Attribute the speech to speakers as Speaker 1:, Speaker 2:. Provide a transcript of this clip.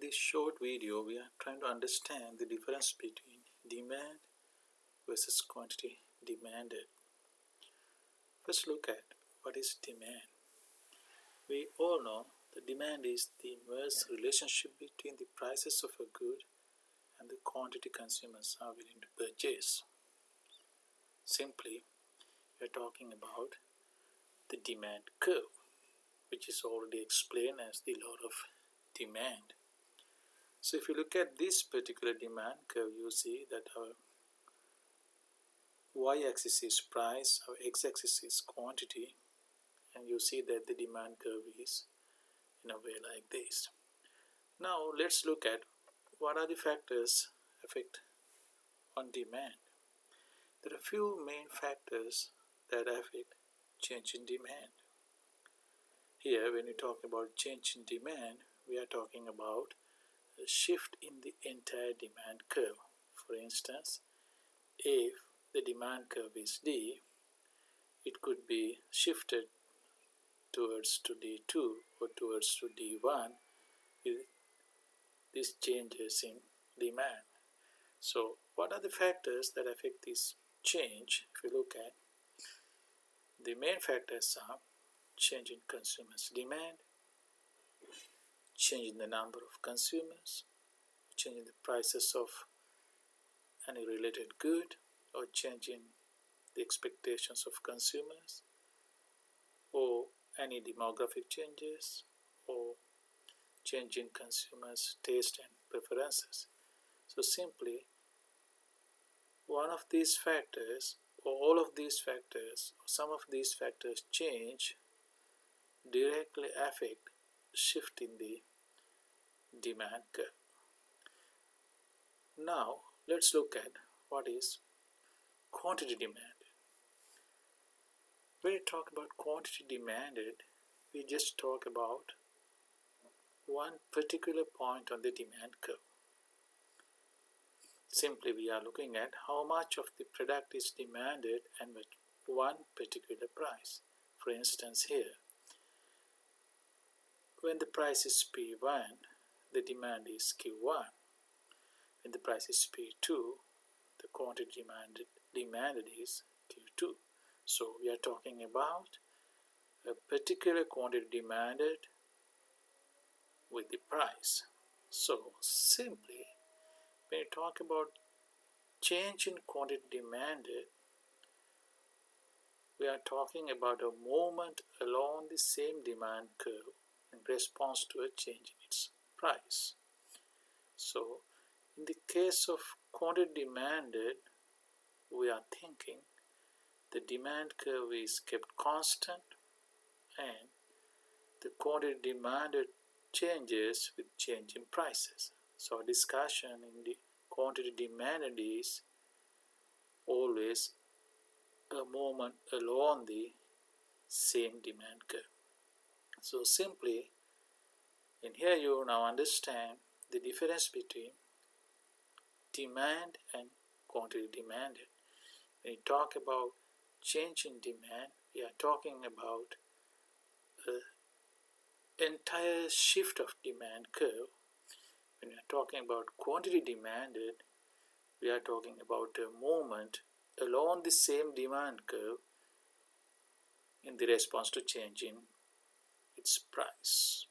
Speaker 1: this short video, we are trying to understand the difference between demand versus quantity demanded. First, look at what is demand. We all know that demand is the inverse relationship between the prices of a good and the quantity consumers are willing to purchase. Simply, we are talking about the demand curve, which is already explained as the law of demand. So if you look at this particular demand curve, you see that our y-axis is price, our x-axis is quantity, and you see that the demand curve is in a way like this. Now let's look at what are the factors affect on demand. There are a few main factors that affect change in demand. Here, when we talk about change in demand, we are talking about a shift in the entire demand curve. For instance, if the demand curve is D, it could be shifted towards to D2 or towards to D1 with these changes in demand. So what are the factors that affect this change? If you look at, the main factors are change in consumers' demand, change in the number of consumers, change in the prices of any related good, or change in the expectations of consumers, or any demographic changes, or change in consumers' taste and preferences. So simply, one of these factors, or all of these factors, or some of these factors change directly affect shift in the demand curve. Now let's look at what is quantity demanded. When we talk about quantity demanded, we just talk about one particular point on the demand curve. Simply, we are looking at how much of the product is demanded and at one particular price. For instance, here, when the price is P1, the demand is Q1. When the price is P2, the quantity demanded is Q2. So we are talking about a particular quantity demanded with the price. So simply, when you talk about change in quantity demanded, we are talking about a movement along the same demand curve in response to a change in its price. So in the case of quantity demanded, we are thinking the demand curve is kept constant and the quantity demanded changes with change in prices. So our discussion in the quantity demanded is always a movement along the same demand curve. So simply, in here you now understand the difference between demand and quantity demanded. When we talk about change in demand, we are talking about an entire shift of demand curve. When we are talking about quantity demanded, we are talking about a movement along the same demand curve in the response to change in its price.